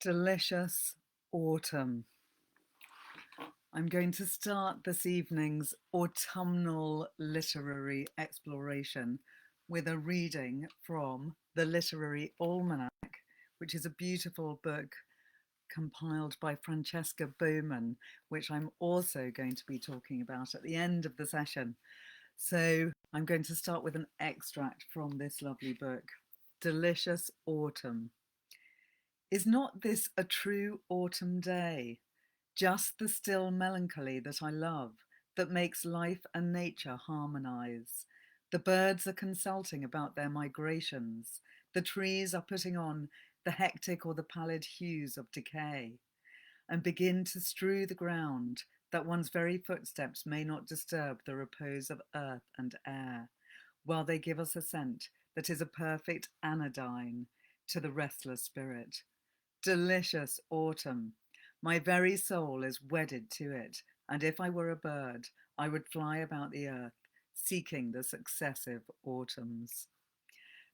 Delicious autumn. I'm going to start this evening's autumnal literary exploration with a reading from the Literary Almanac, which is a beautiful book compiled by Francesca Bowman, which I'm also going to be talking about at the end of the session. So I'm going to start with an extract from this lovely book, Delicious Autumn. Is not this a true autumn day? Just the still melancholy that I love, that makes life and nature harmonize. The birds are consulting about their migrations. The trees are putting on the hectic or the pallid hues of decay, and begin to strew the ground, that one's very footsteps may not disturb the repose of earth and air, while they give us a scent that is a perfect anodyne to the restless spirit. Delicious autumn. My very soul is wedded to it, and if I were a bird, I would fly about the earth, seeking the successive autumns.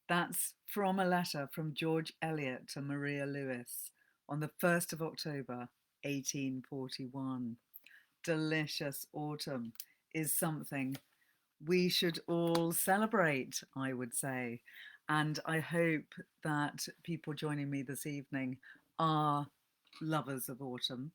That's from a letter from George Eliot to Maria Lewis on the 1st of October, 1841. Delicious autumn is something we should all celebrate, I would say. And I hope that people joining me this evening are lovers of autumn.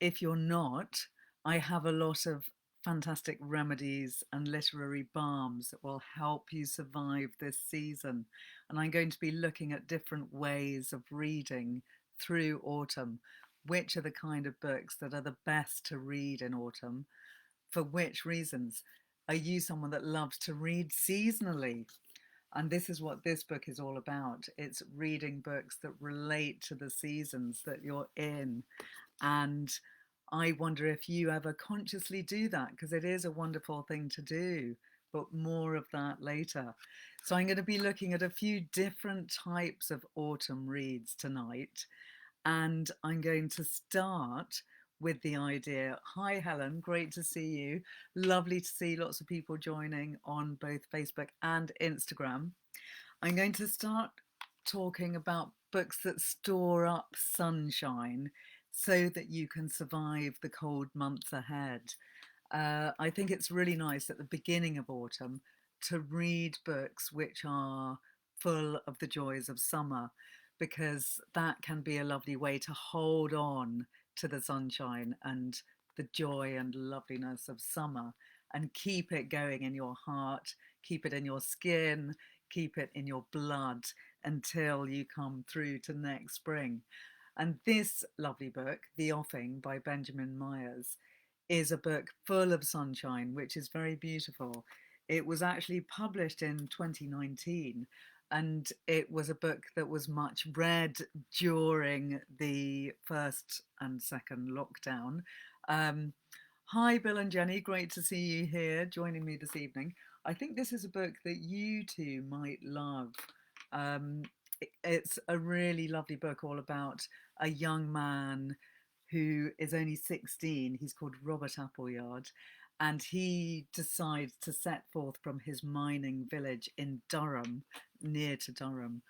If you're not, I have a lot of fantastic remedies and literary balms that will help you survive this season. And I'm going to be looking at different ways of reading through autumn. Which are the kind of books that are the best to read in autumn? For which reasons? Are you someone that loves to read seasonally? And this is what this book is all about. It's reading books that relate to the seasons that you're in. And I wonder if you ever consciously do that, because it is a wonderful thing to do, but more of that later. So I'm going to be looking at a few different types of autumn reads tonight. And I'm going to start with the idea. Hi, Helen, great to see you. Lovely to see lots of people joining on both Facebook and Instagram. I'm going to start talking about books that store up sunshine so that you can survive the cold months ahead. I think it's really nice at the beginning of autumn to read books which are full of the joys of summer, because that can be a lovely way to hold on to the sunshine and the joy and loveliness of summer and keep it going in your heart, keep it in your skin, keep it in your blood until you come through to next spring. And this lovely book, The Offing by Benjamin Myers, is a book full of sunshine, which is very beautiful. It was actually published in 2019, and it was a book that was much read during the first and second lockdown. Hi, Bill and Jenny, great to see you here joining me this evening. I think this is a book that you two might love. It's a really lovely book all about a young man who is only 16. He's called Robert Appleyard, and he decides to set forth from his mining village in Durham, near to Durham,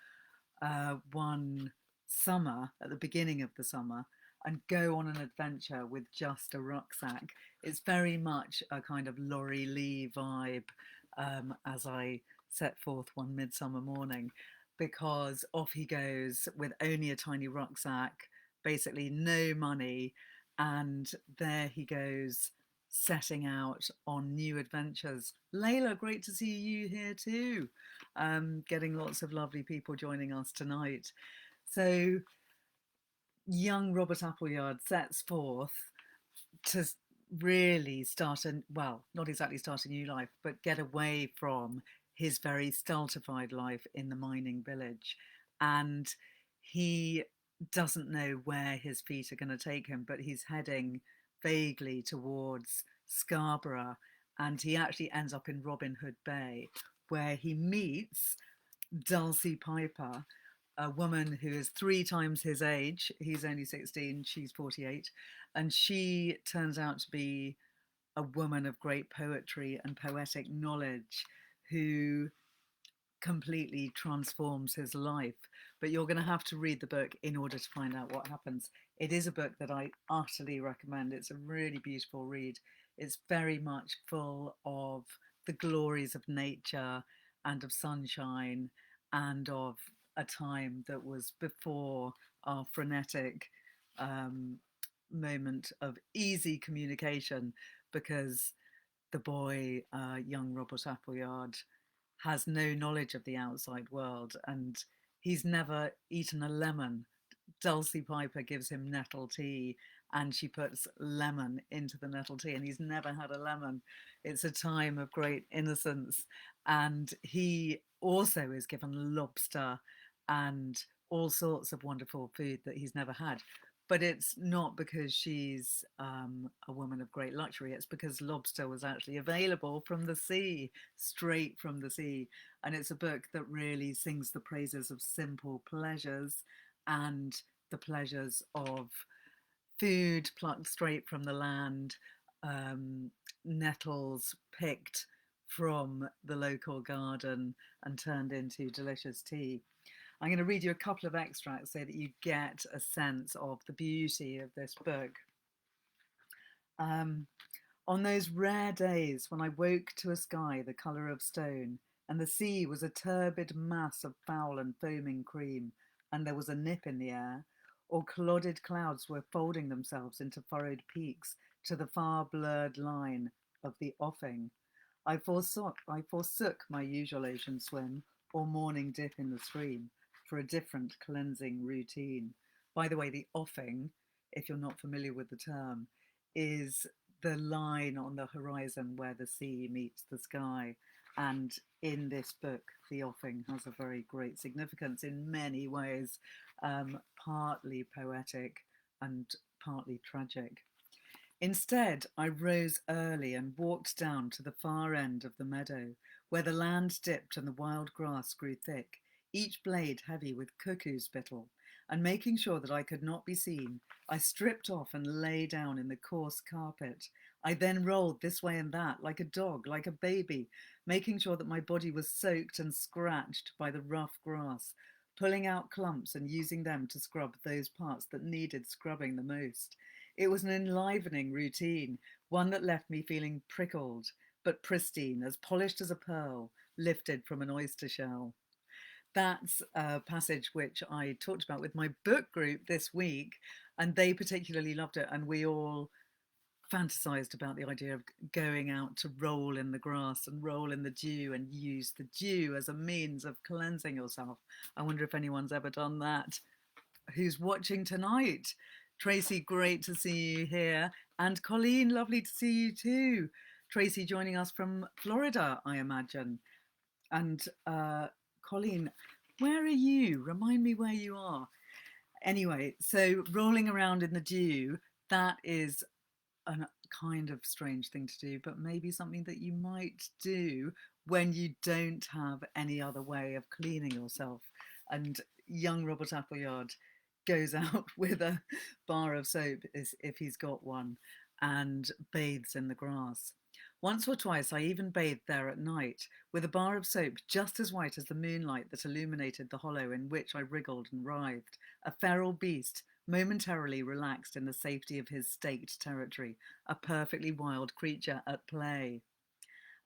one summer, at the beginning of the summer, and go on an adventure with just a rucksack. It's very much a kind of Laurie Lee vibe, as I set forth one midsummer morning, because off he goes with only a tiny rucksack, basically no money, and there he goes setting out on new adventures. Layla, great to see you here too. Getting lots of lovely people joining us tonight. So young Robert Appleyard sets forth to really start well, not exactly start a new life, but get away from his very stultified life in the mining village. And he doesn't know where his feet are going to take him, but he's heading vaguely towards Scarborough, and he actually ends up in Robin Hood Bay, where he meets Dulcie Piper, a woman who is 3 times his age. He's only 16, she's 48, and she turns out to be a woman of great poetry and poetic knowledge who completely transforms his life. But you're going to have to read the book in order to find out what happens. It is a book that I utterly recommend. It's a really beautiful read. It's very much full of the glories of nature and of sunshine and of a time that was before our frenetic moment of easy communication, because the boy, young Robert Appleyard, has no knowledge of the outside world, and he's never eaten a lemon. Dulcie Piper gives him nettle tea, and she puts lemon into the nettle tea, and he's never had a lemon. It's a time of great innocence, and he also is given lobster and all sorts of wonderful food that he's never had. But it's not because she's a woman of great luxury. It's because lobster was actually available from the sea, straight from the sea. And it's a book that really sings the praises of simple pleasures and the pleasures of food plucked straight from the land, nettles picked from the local garden and turned into delicious tea. I'm going to read you a couple of extracts so that you get a sense of the beauty of this book. On those rare days when I woke to a sky the colour of stone, and the sea was a turbid mass of foul and foaming cream, and there was a nip in the air, or clouded clouds were folding themselves into furrowed peaks to the far blurred line of the offing, I forsook my usual ocean swim or morning dip in the stream for a different cleansing routine. By the way, the offing, if you're not familiar with the term, is the line on the horizon where the sea meets the sky. And in this book, the offing has a very great significance in many ways, partly poetic and partly tragic. Instead, I rose early and walked down to the far end of the meadow, where the land dipped and the wild grass grew thick, each blade heavy with cuckoo spittle, and making sure that I could not be seen, I stripped off and lay down in the coarse carpet. I then rolled this way and that, like a dog, like a baby, making sure that my body was soaked and scratched by the rough grass, pulling out clumps and using them to scrub those parts that needed scrubbing the most. It was an enlivening routine, one that left me feeling prickled, but pristine, as polished as a pearl lifted from an oyster shell. That's a passage which I talked about with my book group this week, and they particularly loved it. And we all fantasized about the idea of going out to roll in the grass and roll in the dew and use the dew as a means of cleansing yourself. I wonder if anyone's ever done that. Who's watching tonight? Tracy, great to see you here. And Colleen, lovely to see you too. Tracy joining us from Florida, I imagine. And Colleen, where are you? Remind me where you are. Anyway, so rolling around in the dew, that is a kind of strange thing to do, but maybe something that you might do when you don't have any other way of cleaning yourself. And young Robert Appleyard goes out with a bar of soap, if he's got one, and bathes in the grass. Once or twice I even bathed there at night, with a bar of soap just as white as the moonlight that illuminated the hollow in which I wriggled and writhed, a feral beast, momentarily relaxed in the safety of his staked territory, a perfectly wild creature at play.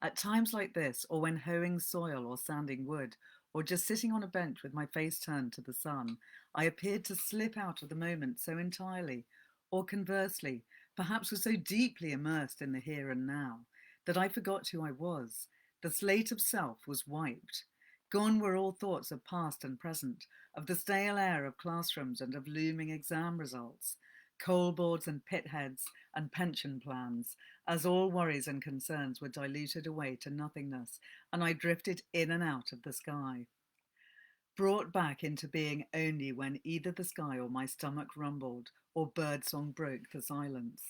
At times like this, or when hoeing soil or sanding wood, or just sitting on a bench with my face turned to the sun, I appeared to slip out of the moment so entirely, or conversely, perhaps was so deeply immersed in the here and now, that I forgot who I was. The slate of self was wiped. Gone were all thoughts of past and present, of the stale air of classrooms and of looming exam results, coal boards and pit heads and pension plans, as all worries and concerns were diluted away to nothingness, and I drifted in and out of the sky, brought back into being only when either the sky or my stomach rumbled or birdsong broke the silence.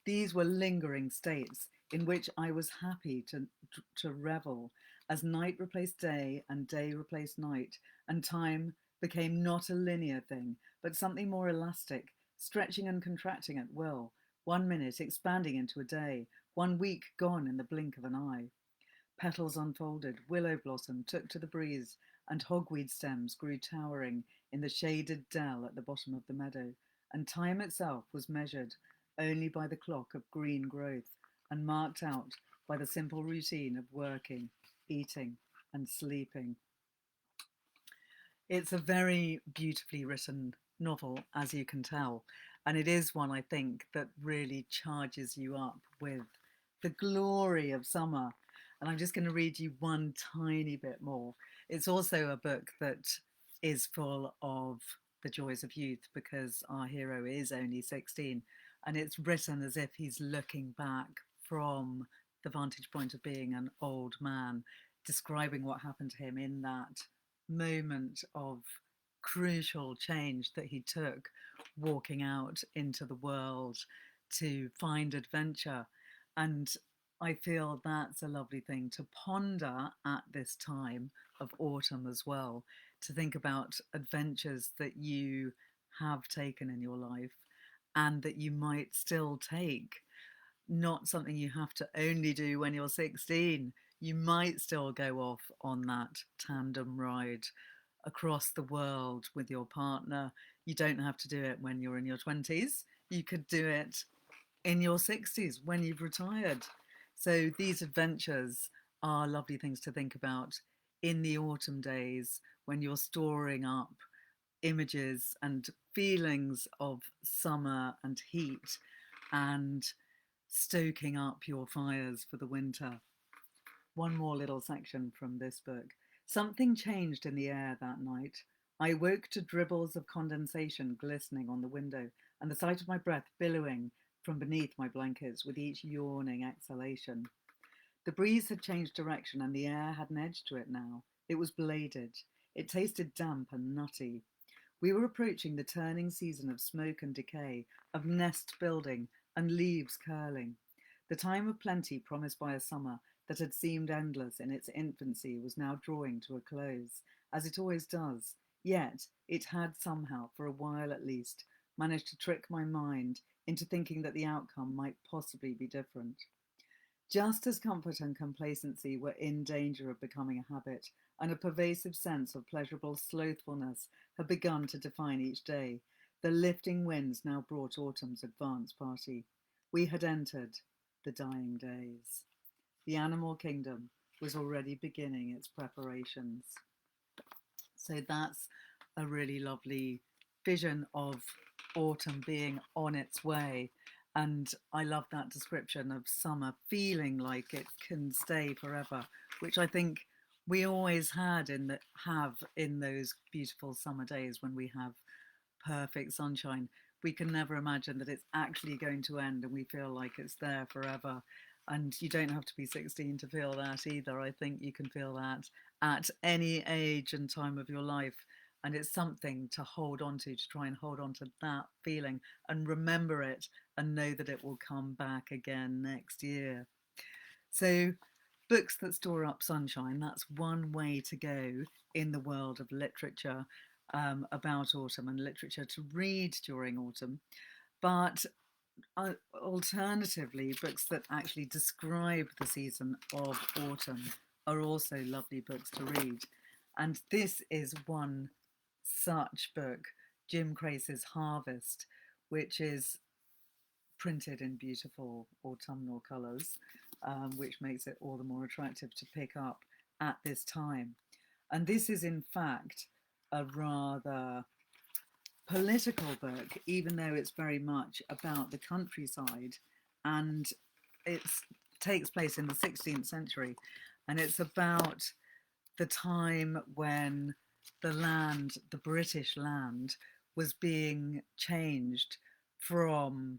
These were lingering states in which I was happy to revel, as night replaced day and day replaced night, and time became not a linear thing, but something more elastic, stretching and contracting at will, 1 minute expanding into a day, 1 week gone in the blink of an eye. Petals unfolded, willow blossom took to the breeze, and hogweed stems grew towering in the shaded dell at the bottom of the meadow, and time itself was measured only by the clock of green growth and marked out by the simple routine of working, eating, and sleeping. It's a very beautifully written novel, as you can tell, and it is one, I think, that really charges you up with the glory of summer. And I'm just going to read you one tiny bit more. It's also a book that is full of the joys of youth, because our hero is only 16, and it's written as if he's looking back from the vantage point of being an old man, describing what happened to him in that moment of crucial change that he took, walking out into the world to find adventure. And I feel that's a lovely thing to ponder at this time of autumn as well, to think about adventures that you have taken in your life and that you might still take. Not something you have to only do when you're 16. You might still go off on that tandem ride across the world with your partner. You don't have to do it when you're in your 20s. You could do it in your 60s when you've retired. So these adventures are lovely things to think about in the autumn days when you're storing up images and feelings of summer and heat and stoking up your fires for the winter. One more little section from this book. Something changed in the air that night. I woke to dribbles of condensation glistening on the window and the sight of my breath billowing from beneath my blankets with each yawning exhalation. The breeze had changed direction and the air had an edge to it now. It was bladed. It tasted damp and nutty. We were approaching the turning season of smoke and decay, of nest building and leaves curling. The time of plenty promised by a summer that had seemed endless in its infancy was now drawing to a close, as it always does. Yet it had somehow, for a while at least, managed to trick my mind into thinking that the outcome might possibly be different. Just as comfort and complacency were in danger of becoming a habit, and a pervasive sense of pleasurable slothfulness had begun to define each day, the lifting winds now brought autumn's advance party. We had entered the dying days. The animal kingdom was already beginning its preparations. So that's a really lovely vision of autumn being on its way. And I love that description of summer feeling like it can stay forever, which I think we always have in those beautiful summer days when we have perfect sunshine. We can never imagine that it's actually going to end and we feel like it's there forever. And you don't have to be 16 to feel that either. I think you can feel that at any age and time of your life. And it's something to hold on to try and hold on to that feeling and remember it and know that it will come back again next year. So books that store up sunshine, that's one way to go in the world of literature about autumn and literature to read during autumn. But alternatively, books that actually describe the season of autumn are also lovely books to read. And this is one such book, Jim Crace's Harvest, which is printed in beautiful autumnal colours, which makes it all the more attractive to pick up at this time. And this is in fact a rather political book, even though it's very much about the countryside, and it takes place in the 16th century, and it's about the time when the land, the British land, was being changed from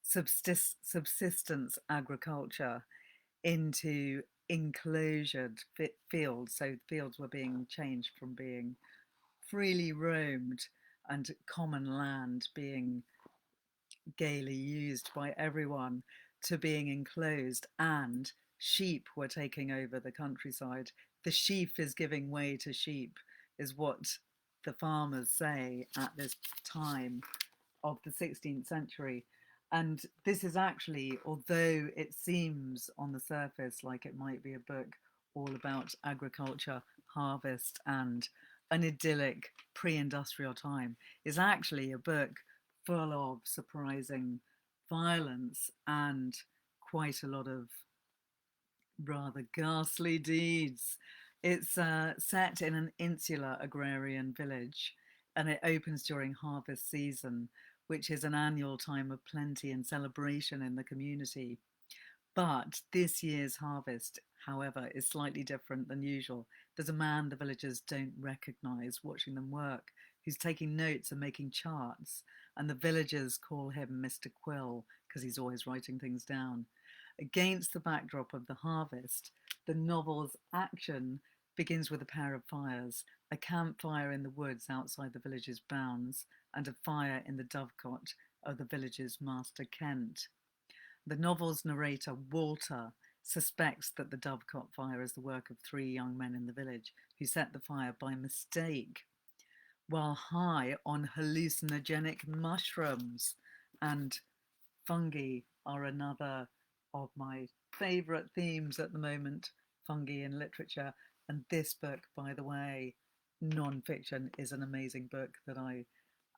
subsistence agriculture into enclosured fields. So fields were being changed from being freely roamed and common land being gaily used by everyone to being enclosed, and sheep were taking over the countryside. The sheaf is giving way to sheep, is what the farmers say at this time of the 16th century. And this is actually, although it seems on the surface like it might be a book all about agriculture, harvest, and an idyllic pre-industrial time, is actually a book full of surprising violence and quite a lot of rather ghastly deeds. It's set in an insular agrarian village, and it opens during harvest season, which is an annual time of plenty and celebration in the community. But this year's harvest, however, is slightly different than usual. There's a man the villagers don't recognise watching them work, who's taking notes and making charts, and the villagers call him Mr. Quill because he's always writing things down. Against the backdrop of the harvest, the novel's action begins with a pair of fires, a campfire in the woods outside the village's bounds, and a fire in the dovecot of the village's master Kent. The novel's narrator, Walter, suspects that the dovecot fire is the work of three young men in the village who set the fire by mistake while high on hallucinogenic mushrooms. And fungi are another of my favourite themes at the moment, fungi in literature. And this book, by the way, non-fiction, is an amazing book that I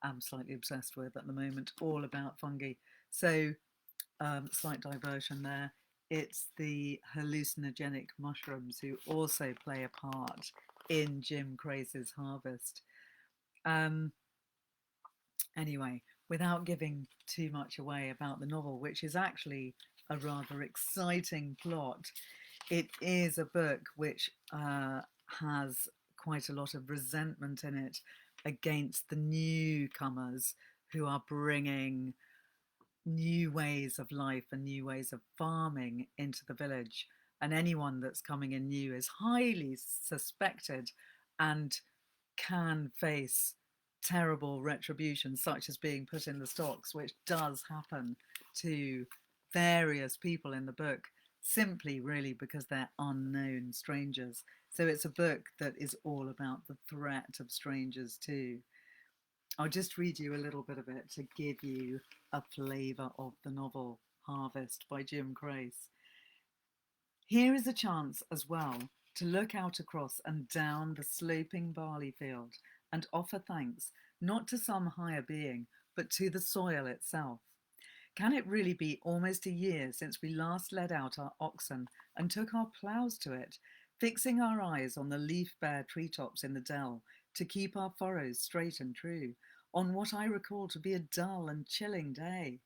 am slightly obsessed with at the moment, all about fungi. So, slight diversion there. It's the hallucinogenic mushrooms who also play a part in Jim Crace's harvest. Anyway, without giving too much away about the novel, which is actually a rather exciting plot, it is a book which has quite a lot of resentment in it against the newcomers who are bringing new ways of life and new ways of farming into the village. And anyone that's coming in new is highly suspected and can face terrible retribution, such as being put in the stocks, which does happen to various people in the book, simply really because they're unknown strangers. So it's a book that is all about the threat of strangers too. I'll just read you a little bit of it to give you a flavour of the novel Harvest by Jim Crace. Here is a chance as well to look out across and down the sloping barley field and offer thanks not to some higher being, but to the soil itself. Can it really be almost a year since we last led out our oxen and took our ploughs to it, fixing our eyes on the leaf-bare treetops in the dell to keep our furrows straight and true, on what I recall to be a dull and chilling day?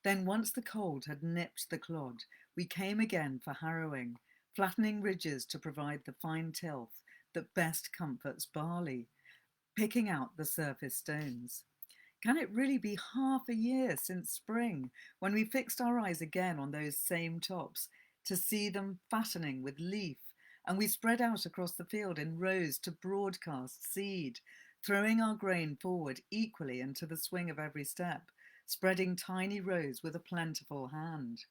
Then once the cold had nipped the clod, we came again for harrowing, flattening ridges to provide the fine tilth that best comforts barley, picking out the surface stones. Can it really be half a year since spring, when we fixed our eyes again on those same tops, to see them fattening with leaf, and we spread out across the field in rows to broadcast seed, throwing our grain forward equally into the swing of every step, spreading tiny rows with a plentiful hand?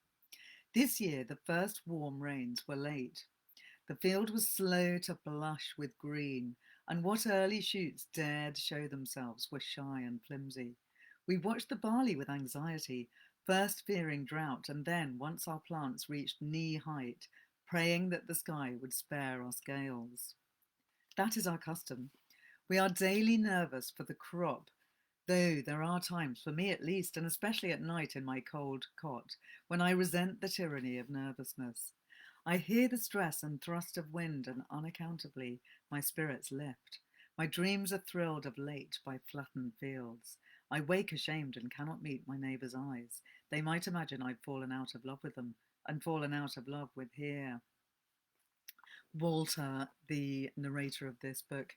This year the first warm rains were late. The field was slow to blush with green, and what early shoots dared show themselves were shy and flimsy. We watched the barley with anxiety, first fearing drought, and then, once our plants reached knee height, praying that the sky would spare us gales. That is our custom. We are daily nervous for the crop, though there are times, for me at least, and especially at night in my cold cot, when I resent the tyranny of nervousness. I hear the stress and thrust of wind, and unaccountably my spirits lift. My dreams are thrilled of late by flattened fields. I wake ashamed and cannot meet my neighbours' eyes. They might imagine I've fallen out of love with them, and fallen out of love with here. Walter, the narrator of this book,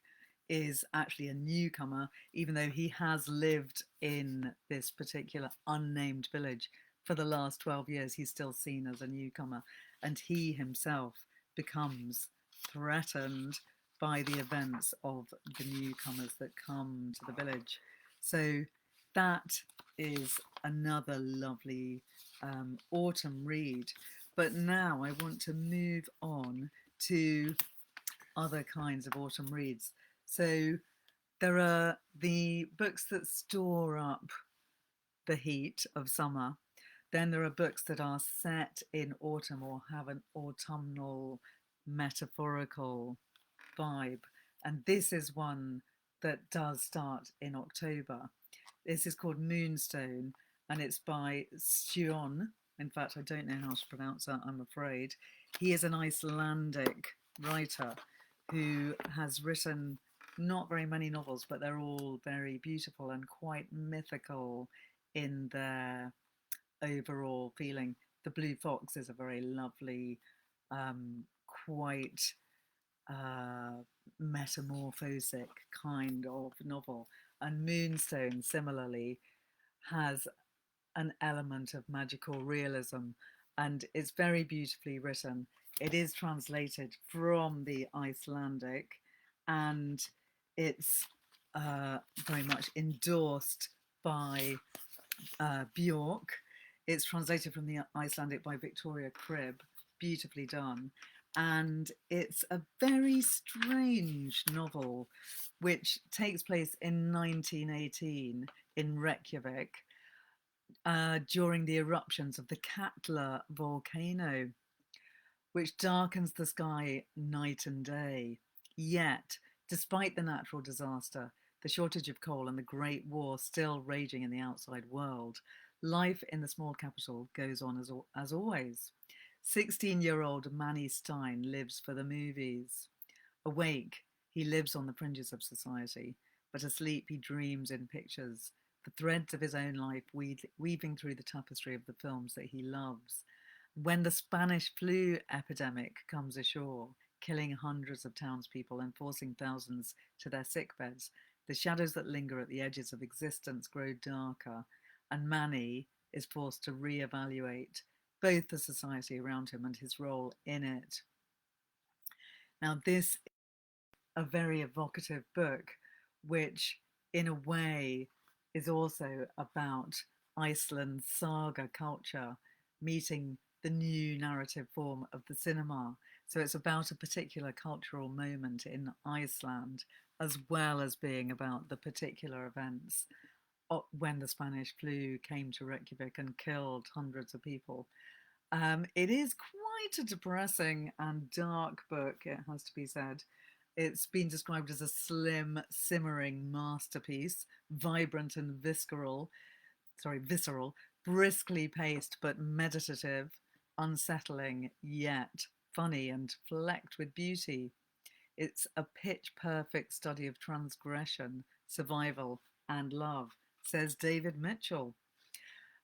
is actually a newcomer, even though he has lived in this particular unnamed village for the last 12 years. He's still seen as a newcomer, and he himself becomes threatened by the events of the newcomers that come to the village. So that is another lovely autumn read. But now I want to move on to other kinds of autumn reads. So there are the books that store up the heat of summer. Then there are books that are set in autumn or have an autumnal metaphorical vibe. And this is one that does start in October. This is called Moonstone, and it's by Sion. In fact, I don't know how to pronounce that, I'm afraid. He is an Icelandic writer who has written not very many novels, but they're all very beautiful and quite mythical in their overall feeling. The Blue Fox is a very lovely, quite metamorphosic kind of novel. And Moonstone, similarly, has an element of magical realism, and it's very beautifully written. It is translated from the Icelandic, and it's very much endorsed by Bjork. It's translated from the Icelandic by Victoria Cribb, beautifully done. And it's a very strange novel which takes place in 1918 in Reykjavik during the eruptions of the Katla volcano, which darkens the sky night and day. Yet, despite the natural disaster, the shortage of coal and the Great War still raging in the outside world, life in the small capital goes on as always. 16-year-old Manny Stein lives for the movies. Awake, he lives on the fringes of society, but asleep he dreams in pictures, the threads of his own life weaving through the tapestry of the films that he loves. When the Spanish flu epidemic comes ashore, killing hundreds of townspeople and forcing thousands to their sickbeds, the shadows that linger at the edges of existence grow darker, and Manny is forced to re-evaluate both the society around him and his role in it. Now, this is a very evocative book, which in a way is also about Iceland's saga culture meeting the new narrative form of the cinema. So it's about a particular cultural moment in Iceland, as well as being about the particular events when the Spanish flu came to Reykjavik and killed hundreds of people. It is quite a depressing and dark book, it has to be said. It's been described as a slim, simmering masterpiece, vibrant and visceral, briskly paced but meditative, unsettling yet funny and flecked with beauty. It's a pitch-perfect study of transgression, survival, and love, says David Mitchell.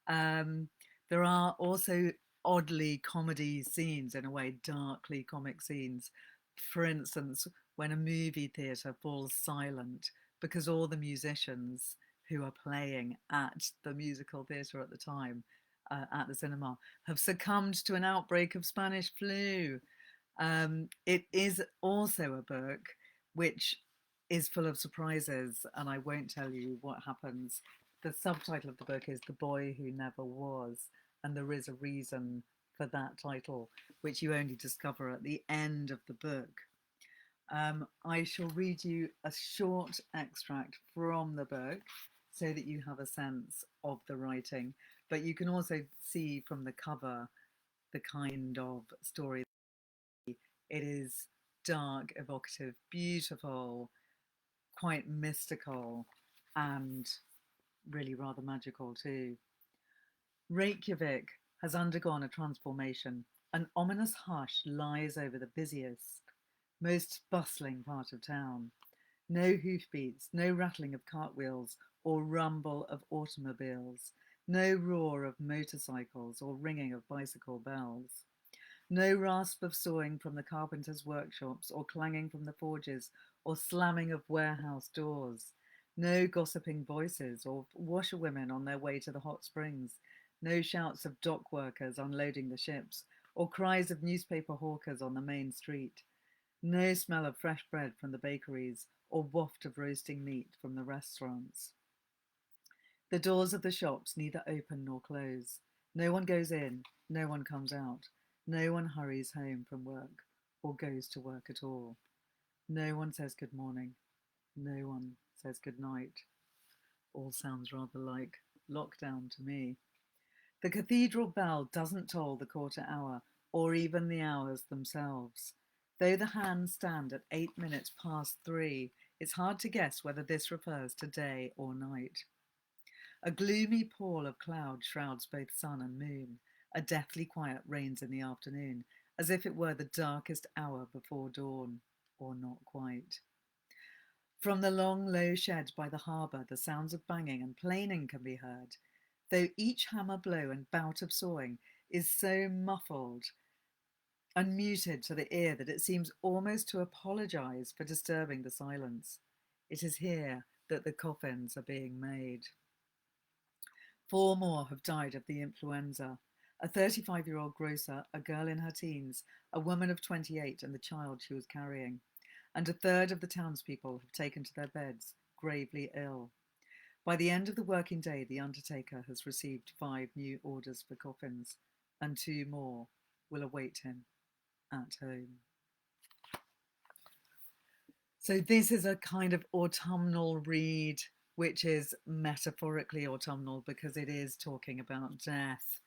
There are also oddly comedy scenes, in a way, darkly comic scenes. For instance, when a movie theatre falls silent because all the musicians who are playing at the musical theatre at the time, at the cinema, have succumbed to an outbreak of Spanish flu. It is also a book which is full of surprises, and I won't tell you what happens. The subtitle of the book is The Boy Who Never Was, and there is a reason for that title, which you only discover at the end of the book. I shall read you a short extract from the book so that you have a sense of the writing, but you can also see from the cover the kind of story. It is dark, evocative, beautiful, quite mystical, and really rather magical too. Reykjavik has undergone a transformation. An ominous hush lies over the busiest, most bustling part of town. No hoofbeats, no rattling of cartwheels or rumble of automobiles, no roar of motorcycles or ringing of bicycle bells. No rasp of sawing from the carpenters' workshops or clanging from the forges or slamming of warehouse doors. No gossiping voices or washerwomen on their way to the hot springs. No shouts of dock workers unloading the ships or cries of newspaper hawkers on the main street. No smell of fresh bread from the bakeries or waft of roasting meat from the restaurants. The doors of the shops neither open nor close. No one goes in, no one comes out. No one hurries home from work or goes to work at all. No one says good morning. No one says good night. All sounds rather like lockdown to me. The cathedral bell doesn't toll the quarter hour or even the hours themselves. Though the hands stand at 8 minutes past 3, it's hard to guess whether this refers to day or night. A gloomy pall of cloud shrouds both sun and moon. A deathly quiet reigns in the afternoon, as if it were the darkest hour before dawn, or not quite. From the long, low shed by the harbour, the sounds of banging and planing can be heard, though each hammer blow and bout of sawing is so muffled and muted to the ear that it seems almost to apologise for disturbing the silence. It is here that the coffins are being made. 4 more have died of the influenza. A 35-year-old grocer, a girl in her teens, a woman of 28 and the child she was carrying. And a third of the townspeople have taken to their beds, gravely ill. By the end of the working day, the undertaker has received 5 new orders for coffins, and 2 more will await him at home. So this is a kind of autumnal read, which is metaphorically autumnal because it is talking about death.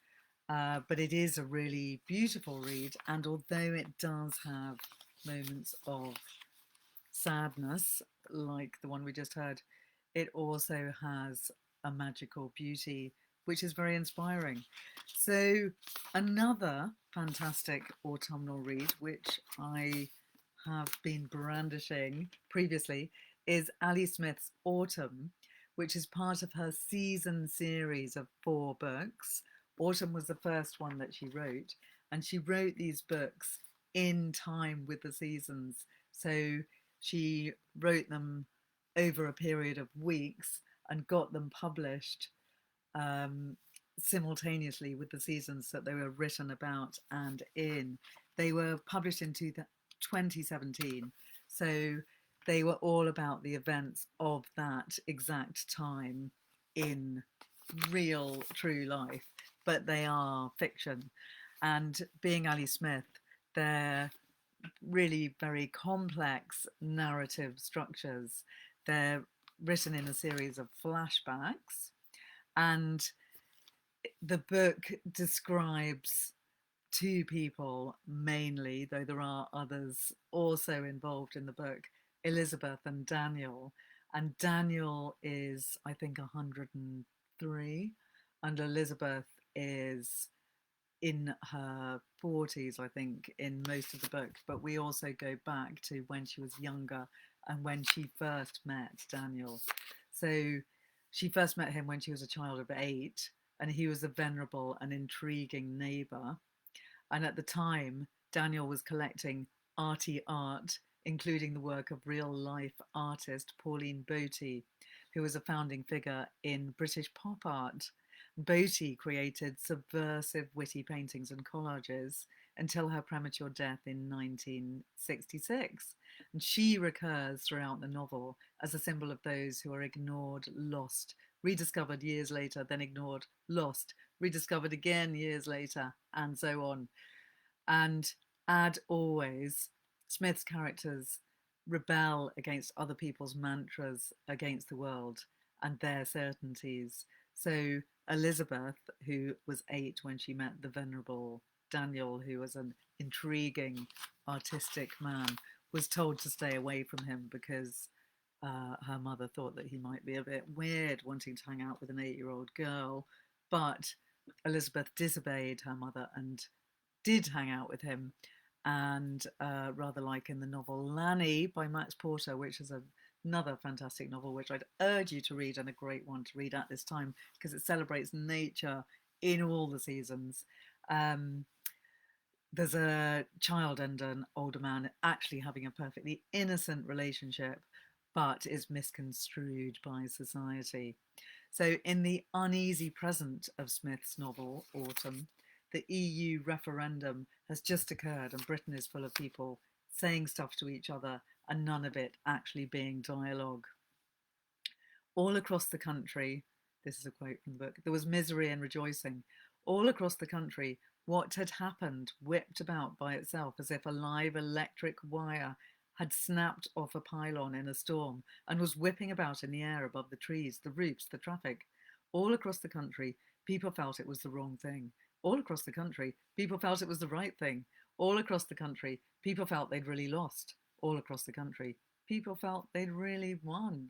But it is a really beautiful read, and although it does have moments of sadness, like the one we just heard, it also has a magical beauty, which is very inspiring. So another fantastic autumnal read, which I have been brandishing previously, is Ali Smith's Autumn, which is part of her season series of 4 books. Autumn was the first one that she wrote, and she wrote these books in time with the seasons. So she wrote them over a period of weeks and got them published simultaneously with the seasons that they were written about and in. They were published in 2017, so they were all about the events of that exact time in real, true life, but they are fiction. And being Ali Smith, they're really very complex narrative structures. They're written in a series of flashbacks, and the book describes 2 people mainly, though there are others also involved in the book, Elizabeth and Daniel. And Daniel is, I think, 103, and Elizabeth is in her 40s, I think, in most of the book. But we also go back to when she was younger and when she first met Daniel. So she first met him when she was a child of 8, and he was a venerable and intriguing neighbour. And at the time, Daniel was collecting arty art, including the work of real-life artist Pauline Boty, who was a founding figure in British pop art. Boty created subversive, witty paintings and collages until her premature death in 1966. And she recurs throughout the novel as a symbol of those who are ignored, lost, rediscovered years later, then ignored, lost, rediscovered again years later, and so on. And as always, Smith's characters rebel against other people's mantras against the world and their certainties. So Elizabeth, who was 8 when she met the venerable Daniel, who was an intriguing, artistic man, was told to stay away from him because her mother thought that he might be a bit weird wanting to hang out with an 8-year-old girl. But Elizabeth disobeyed her mother and did hang out with him. And rather like in the novel Lanny by Max Porter, which is another fantastic novel which I'd urge you to read, and a great one to read at this time because it celebrates nature in all the seasons. There's a child and an older man actually having a perfectly innocent relationship, but is misconstrued by society. So in the uneasy present of Smith's novel Autumn, the EU referendum has just occurred and Britain is full of people saying stuff to each other and none of it actually being dialogue. All across the country, this is a quote from the book, there was misery and rejoicing. All across the country, what had happened whipped about by itself as if a live electric wire had snapped off a pylon in a storm and was whipping about in the air above the trees, the roofs, the traffic. All across the country, people felt it was the wrong thing. All across the country, people felt it was the right thing. All across the country, people felt they'd really lost. All across the country, people felt they'd really won.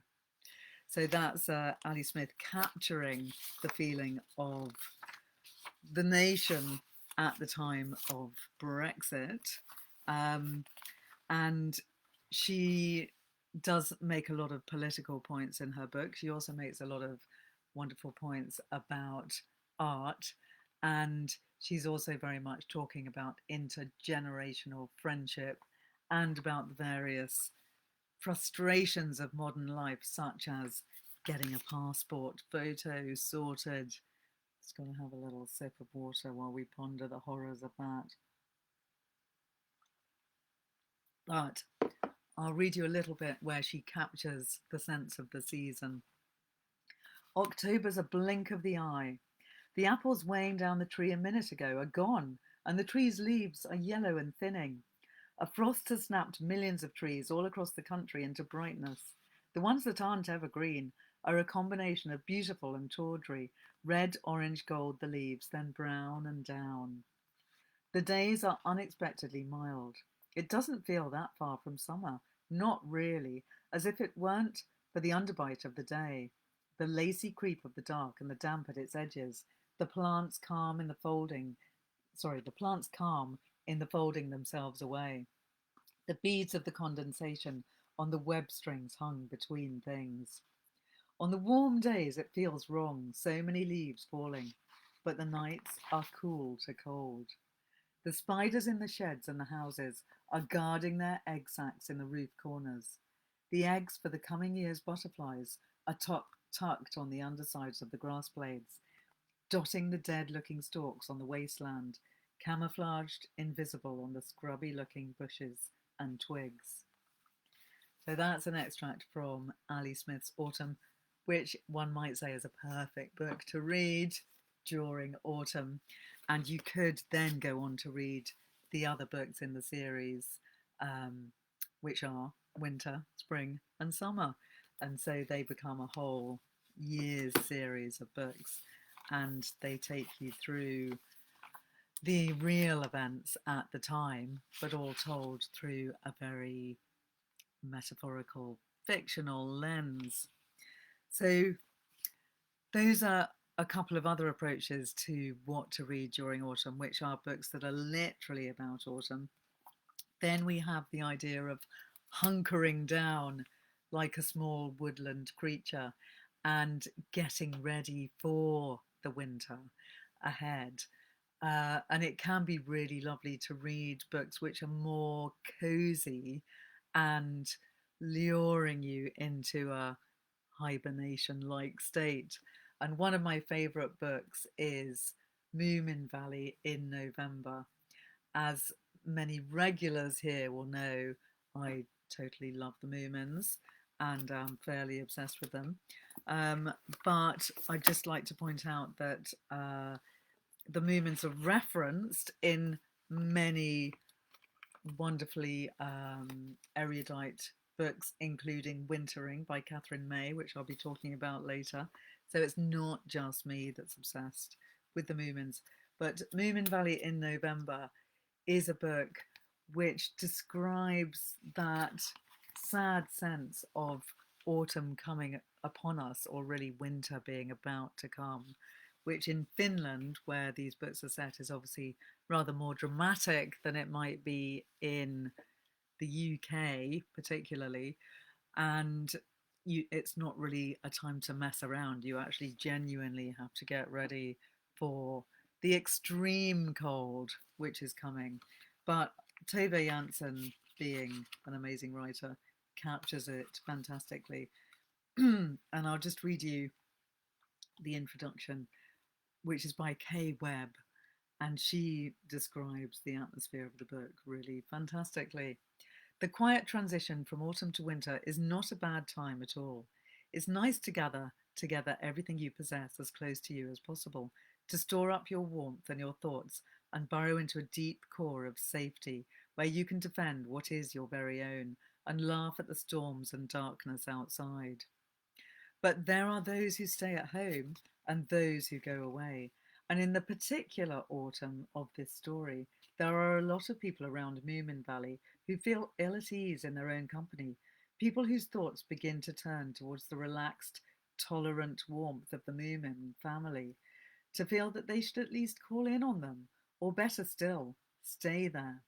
So that's Ali Smith capturing the feeling of the nation at the time of Brexit. And she does make a lot of political points in her book. She also makes a lot of wonderful points about art. And she's also very much talking about intergenerational friendship and about the various frustrations of modern life, such as getting a passport photo sorted. Just going to have a little sip of water while we ponder the horrors of that. But I'll read you a little bit where she captures the sense of the season. October's a blink of the eye. The apples weighing down the tree a minute ago are gone, and the tree's leaves are yellow and thinning. A frost has snapped millions of trees all across the country into brightness. The ones that aren't evergreen are a combination of beautiful and tawdry, red, orange, gold the leaves, then brown and down. The days are unexpectedly mild. It doesn't feel that far from summer, not really, as if it weren't for the underbite of the day, the lacy creep of the dark and the damp at its edges, the plants calm in the folding themselves away, the beads of the condensation on the web strings hung between things. On the warm days it feels wrong, so many leaves falling, but the nights are cool to cold. The spiders in the sheds and the houses are guarding their egg sacs in the roof corners. The eggs for the coming year's butterflies are tucked on the undersides of the grass blades, dotting the dead-looking stalks on the wasteland, camouflaged, invisible on the scrubby-looking bushes and twigs. So that's an extract from Ali Smith's Autumn, which one might say is a perfect book to read during autumn. And you could then go on to read the other books in the series, which are winter, spring, and summer. And so they become a whole year's series of books. And they take you through the real events at the time, but all told through a very metaphorical, fictional lens. So those are a couple of other approaches to what to read during autumn, which are books that are literally about autumn. Then we have the idea of hunkering down like a small woodland creature and getting ready for the winter ahead. And it can be really lovely to read books which are more cozy and luring you into a hibernation-like state. And one of my favourite books is Moominvalley in November. As many regulars here will know, I totally love the Moomins and I'm fairly obsessed with them. But I'd just like to point out that the Moomins are referenced in many wonderfully erudite books, including Wintering by Katherine May, which I'll be talking about later. So it's not just me that's obsessed with the Moomins. But Moominvalley in November is a book which describes that sad sense of autumn coming upon us, or really winter being about to come, which in Finland, where these books are set, is obviously rather more dramatic than it might be in the UK, particularly. And it's not really a time to mess around. You actually genuinely have to get ready for the extreme cold, which is coming. But Tove Janson, being an amazing writer, captures it fantastically. And I'll just read you the introduction, which is by Kay Webb, and she describes the atmosphere of the book really fantastically. The quiet transition from autumn to winter is not a bad time at all. It's nice to gather together everything you possess as close to you as possible, to store up your warmth and your thoughts and burrow into a deep core of safety where you can defend what is your very own and laugh at the storms and darkness outside. But there are those who stay at home and those who go away. And in the particular autumn of this story, There are a lot of people around Moominvalley who feel ill at ease in their own company, people whose thoughts begin to turn towards the relaxed, tolerant warmth of the Moomin family, to feel that they should at least call in on them, or better still, stay there.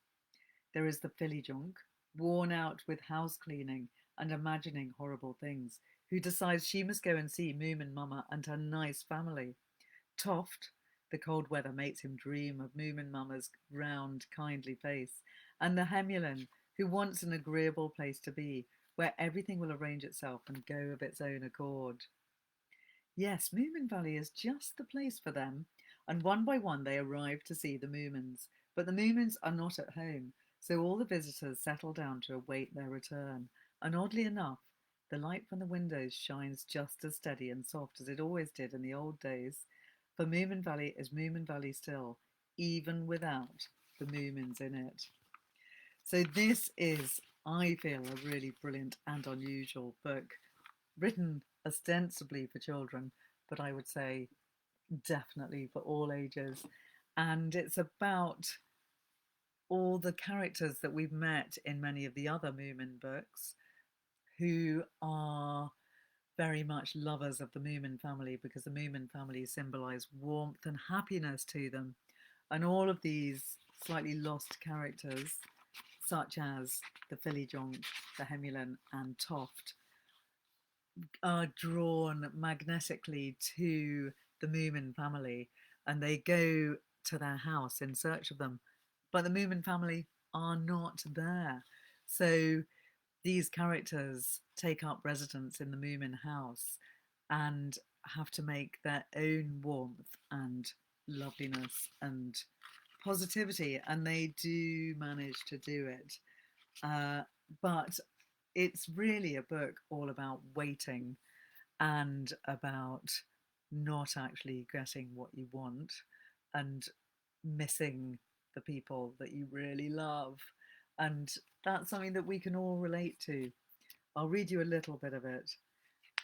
There is the filly junk, worn out with house cleaning and imagining horrible things, who decides she must go and see Moomin Mama and her nice family. Toft, the cold weather makes him dream of Moomin Mama's round, kindly face, and the Hemulin, who wants an agreeable place to be, where everything will arrange itself and go of its own accord. Yes, Moominvalley is just the place for them, and one by one they arrive to see the Moomins. But the Moomins are not at home, so all the visitors settle down to await their return. And oddly enough, the light from the windows shines just as steady and soft as it always did in the old days. For Moominvalley is Moominvalley still, even without the Moomins in it. So this is, I feel, a really brilliant and unusual book, written ostensibly for children, but I would say definitely for all ages. And it's about all the characters that we've met in many of the other Moomin books who are very much lovers of the Moomin family, because the Moomin family symbolise warmth and happiness to them. And all of these slightly lost characters, such as the Fillyjonk, the Hemulin, and Toft, are drawn magnetically to the Moomin family, and they go to their house in search of them. But the Moomin family are not there. So these characters take up residence in the Moomin house and have to make their own warmth and loveliness and positivity, and they do manage to do it. But it's really a book all about waiting and about not actually getting what you want and missing the people that you really love. And that's something that we can all relate to. I'll read you a little bit of it.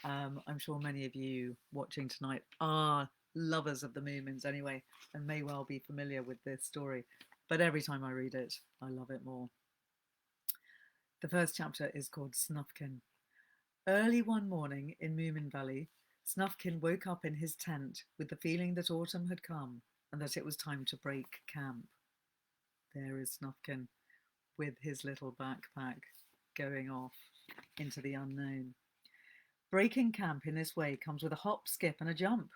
I'm sure many of you watching tonight are lovers of the Moomins anyway, and may well be familiar with this story. But every time I read it, I love it more. The first chapter is called Snufkin. Early one morning in Moominvalley, Snufkin woke up in his tent with the feeling that autumn had come and that it was time to break camp. There is Snufkin with his little backpack going off into the unknown. Breaking camp in this way comes with a hop, skip, and a jump.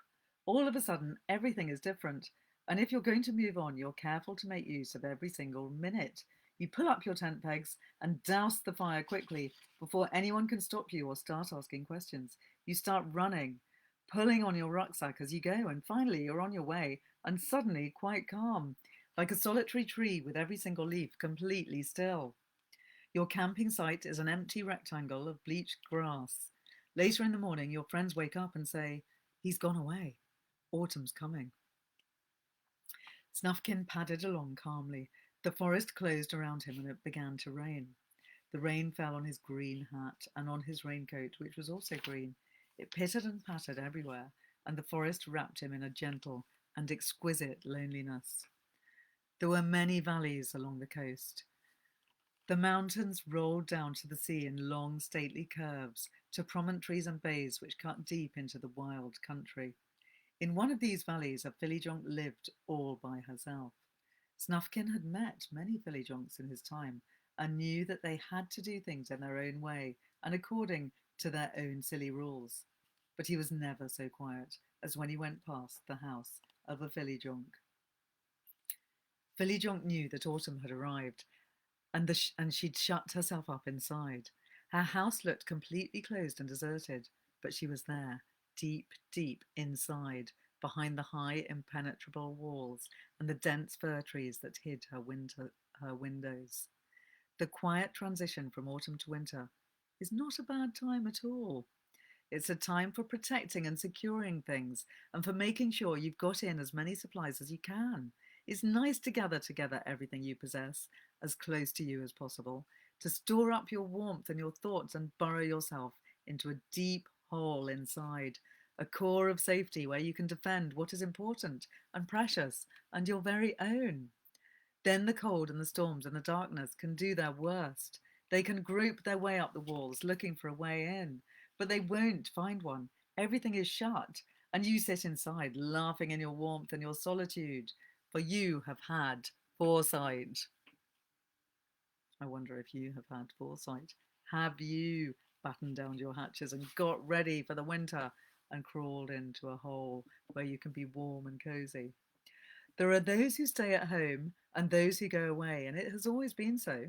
All of a sudden, everything is different. And if you're going to move on, you're careful to make use of every single minute. You pull up your tent pegs and douse the fire quickly before anyone can stop you or start asking questions. You start running, pulling on your rucksack as you go, and finally you're on your way and suddenly quite calm, like a solitary tree with every single leaf completely still. Your camping site is an empty rectangle of bleached grass. Later in the morning, your friends wake up and say, "He's gone away. Autumn's coming." Snufkin padded along calmly. The forest closed around him and it began to rain. The rain fell on his green hat and on his raincoat, which was also green. It pittered and pattered everywhere, and the forest wrapped him in a gentle and exquisite loneliness. There were many valleys along the coast. The mountains rolled down to the sea in long, stately curves, to promontories and bays which cut deep into the wild country. In one of these valleys, a fillyjonk lived all by herself. Snufkin had met many fillyjonks in his time and knew that they had to do things in their own way and according to their own silly rules. But he was never so quiet as when he went past the house of a fillyjonk. Fillyjonk knew that autumn had arrived, and she'd shut herself up inside. Her house looked completely closed and deserted, but she was there, deep, deep inside, behind the high, impenetrable walls and the dense fir trees that hid her windows. The quiet transition from autumn to winter is not a bad time at all. It's a time for protecting and securing things and for making sure you've got in as many supplies as you can. It's nice to gather together everything you possess as close to you as possible, to store up your warmth and your thoughts and burrow yourself into a deep hole inside, a core of safety where you can defend what is important and precious and your very own. Then the cold and the storms and the darkness can do their worst. They can grope their way up the walls looking for a way in, but they won't find one. Everything is shut, and you sit inside laughing in your warmth and your solitude, for you have had foresight. I wonder if you have had foresight. Have you battened down your hatches and got ready for the winter and crawled into a hole where you can be warm and cozy? There are those who stay at home and those who go away, and it has always been so.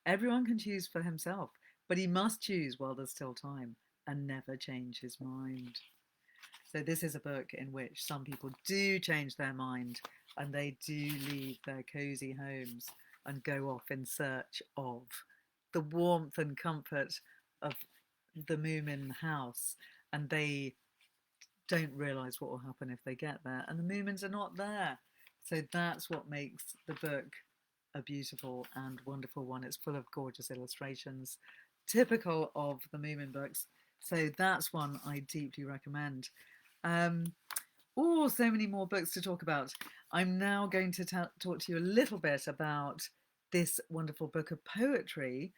Everyone can choose for himself, but he must choose while there's still time and never change his mind. So this is a book in which some people do change their mind and they do leave their cozy homes and go off in search of the warmth and comfort of the Moomin house, and they don't realise what will happen if they get there, and the Moomins are not there. So that's what makes the book a beautiful and wonderful one. It's full of gorgeous illustrations, typical of the Moomin books. So that's one I deeply recommend. So many more books to talk about. I'm now going to talk to you a little bit about this wonderful book of poetry,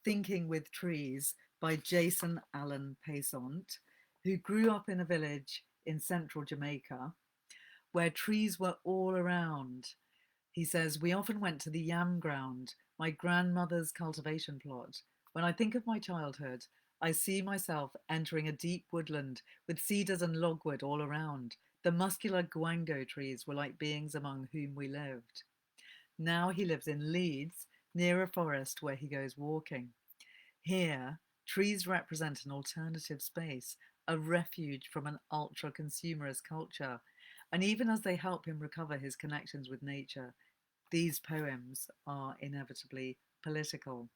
Thinking with Trees, by Jason Allen Paisant, who grew up in a village in central Jamaica where trees were all around. He says, "We often went to the yam ground, my grandmother's cultivation plot. When I think of my childhood, I see myself entering a deep woodland with cedars and logwood all around. The muscular guango trees were like beings among whom we lived." Now he lives in Leeds, near a forest where he goes walking. Here, trees represent an alternative space, a refuge from an ultra-consumerist culture. And even as they help him recover his connections with nature, these poems are inevitably political.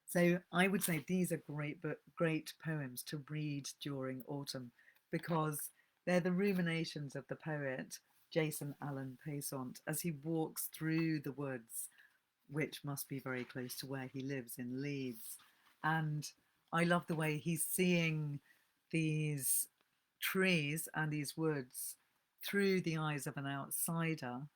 So I would say these are great poems to read during autumn, because they're the ruminations of the poet Jason Allen Paisant as he walks through the woods, which must be very close to where he lives in Leeds. And I love the way he's seeing these trees and these woods through the eyes of an outsider,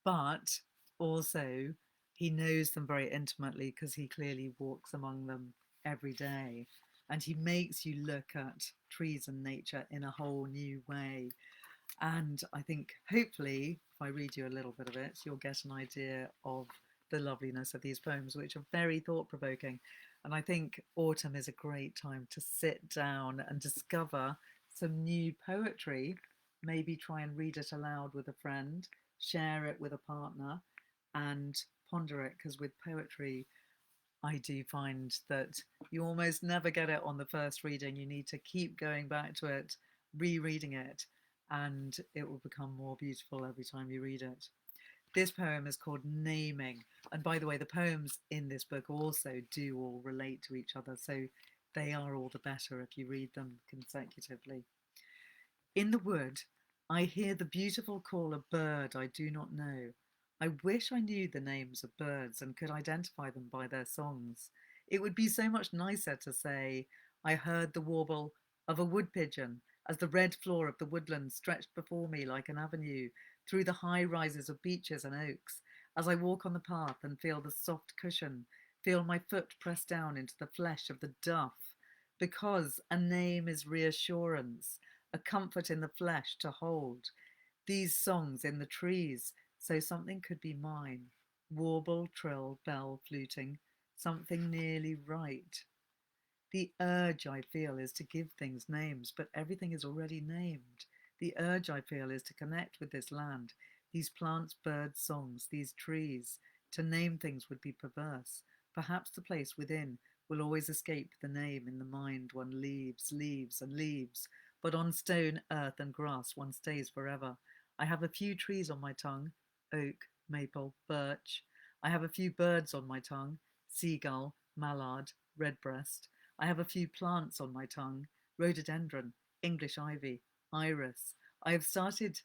but also he knows them very intimately because he clearly walks among them every day, and he makes you look at trees and nature in a whole new way. And I think hopefully if I read you a little bit of it, you'll get an idea of the loveliness of these poems, which are very thought-provoking. And I think autumn is a great time to sit down and discover some new poetry, maybe try and read it aloud with a friend, share it with a partner, and ponder it, because with poetry I do find that you almost never get it on the first reading. You need to keep going back to it, rereading it, and it will become more beautiful every time you read it. This poem is called Naming, and by the way, the poems in this book also do all relate to each other, so they are all the better if you read them consecutively. In the wood, I hear the beautiful call of bird I do not know. I wish I knew the names of birds and could identify them by their songs. It would be so much nicer to say, I heard the warble of a wood pigeon as the red floor of the woodland stretched before me like an avenue through the high rises of beeches and oaks, as I walk on the path and feel the soft cushion, feel my foot press down into the flesh of the duff, because a name is reassurance, a comfort in the flesh to hold. These songs in the trees, so something could be mine. Warble, trill, bell, fluting, something nearly right. The urge I feel is to give things names, but everything is already named. The urge I feel is to connect with this land, these plants, birds, songs, these trees. To name things would be perverse. Perhaps the place within will always escape the name in the mind one leaves, and leaves. But on stone, earth and grass one stays forever. I have a few trees on my tongue, oak, maple, birch. I have a few birds on my tongue, seagull, mallard, redbreast. I have a few plants on my tongue, rhododendron, English ivy, iris. I have started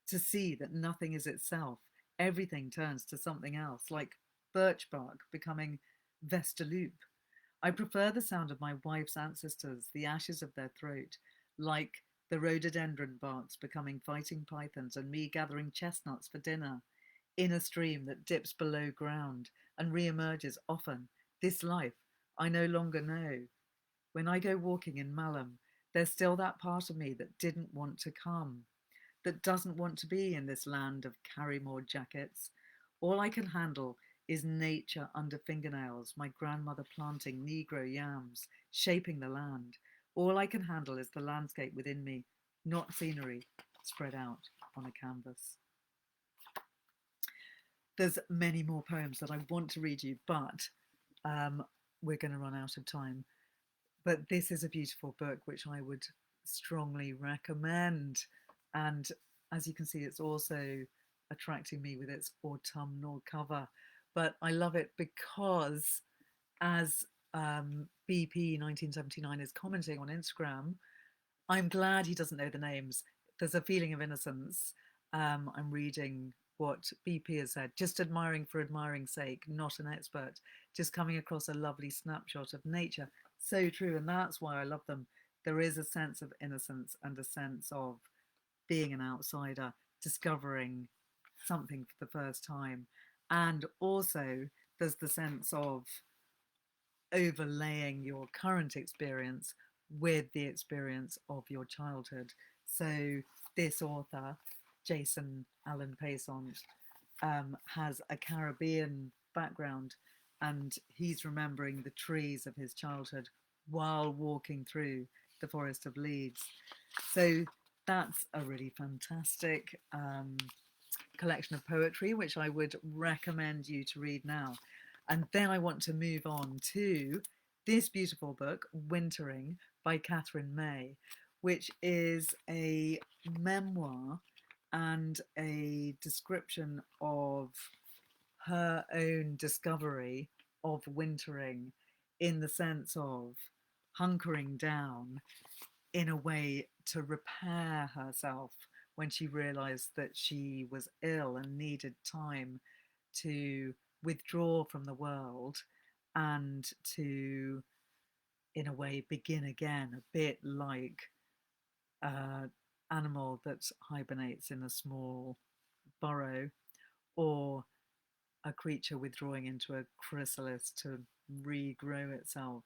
to see that nothing is itself. Everything turns to something else, like birch bark becoming vestaloop. I prefer the sound of my wife's ancestors, the ashes of their throat, like the rhododendron barks becoming fighting pythons and me gathering chestnuts for dinner. in a stream that dips below ground and re-emerges often. This life I no longer know. When I go walking in Malham, there's still that part of me that didn't want to come, that doesn't want to be in this land of Carrymore jackets. All I can handle is nature under fingernails, my grandmother planting Negro yams, shaping the land. All I can handle is the landscape within me, not scenery spread out on a canvas. There's many more poems that I want to read you, but we're going to run out of time. But this is a beautiful book, which I would strongly recommend. And as you can see, it's also attracting me with its autumnal cover. But I love it because, as BP 1979 is commenting on Instagram, I'm glad he doesn't know the names. There's a feeling of innocence. I'm reading what BP has said, just admiring for admiring's sake, not an expert, just coming across a lovely snapshot of nature. So true, and that's why I love them. There is a sense of innocence and a sense of being an outsider, discovering something for the first time. And also there's the sense of overlaying your current experience with the experience of your childhood. So this author, Jason Allen Paisant, has a Caribbean background, and he's remembering the trees of his childhood while walking through the Forest of Leaves. So that's a really fantastic collection of poetry, which I would recommend you to read now. And then I want to move on to this beautiful book, Wintering, by Katherine May, which is a memoir and a description of her own discovery of wintering, in the sense of hunkering down in a way to repair herself when she realized that she was ill and needed time to withdraw from the world and to, in a way, begin again, a bit like an animal that hibernates in a small burrow, or a creature withdrawing into a chrysalis to regrow itself.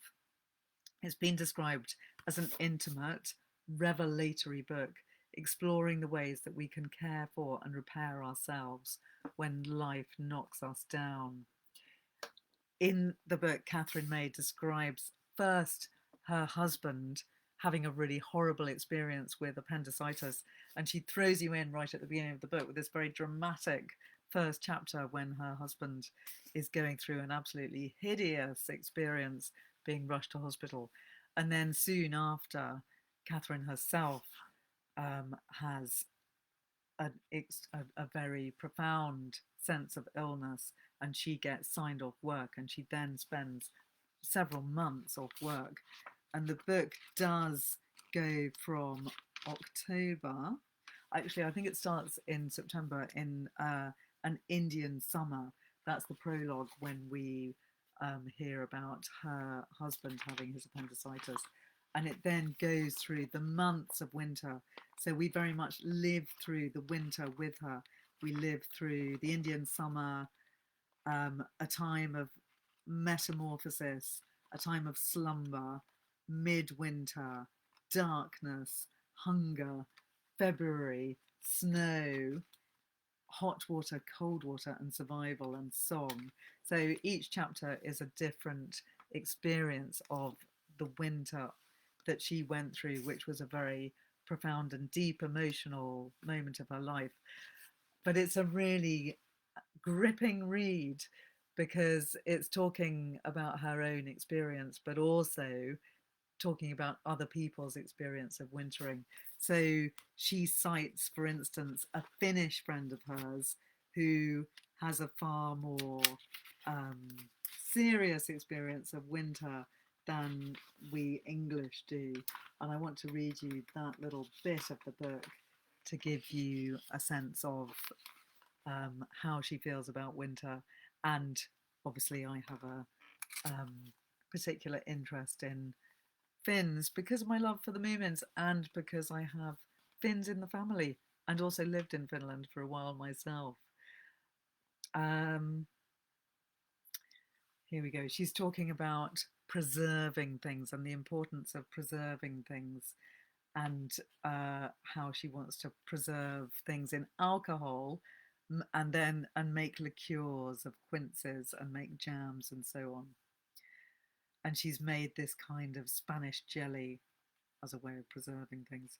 It's been described as an intimate, revelatory book, exploring the ways that we can care for and repair ourselves when life knocks us down. In the book, Katherine May describes first her husband having a really horrible experience with appendicitis, and she throws you in right at the beginning of the book with this very dramatic first chapter when her husband is going through an absolutely hideous experience, being rushed to hospital. And then soon after, Katherine herself has a very profound sense of illness, and she gets signed off work, and she then spends several months off work. And the book does go from October, actually I think it starts in September, in an Indian summer. That's the prologue, when we hear about her husband having his appendicitis. And it then goes through the months of winter. So we very much live through the winter with her. We live through the Indian summer, a time of metamorphosis, a time of slumber, midwinter, darkness, hunger, February, snow, hot water, cold water, and survival and song. So each chapter is a different experience of the winter that she went through, which was a very profound and deep emotional moment of her life. But it's a really gripping read, because it's talking about her own experience, but also talking about other people's experience of wintering. So she cites, for instance, a Finnish friend of hers who has a far more serious experience of winter than we English do. And I want to read you that little bit of the book to give you a sense of how she feels about winter. And obviously I have a particular interest in Finns because of my love for the Moomins, and because I have Finns in the family and also lived in Finland for a while myself. Um, Here we go. She's talking about preserving things and the importance of preserving things, and how she wants to preserve things in alcohol, and make liqueurs of quinces and make jams and so on. And she's made this kind of Spanish jelly as a way of preserving things.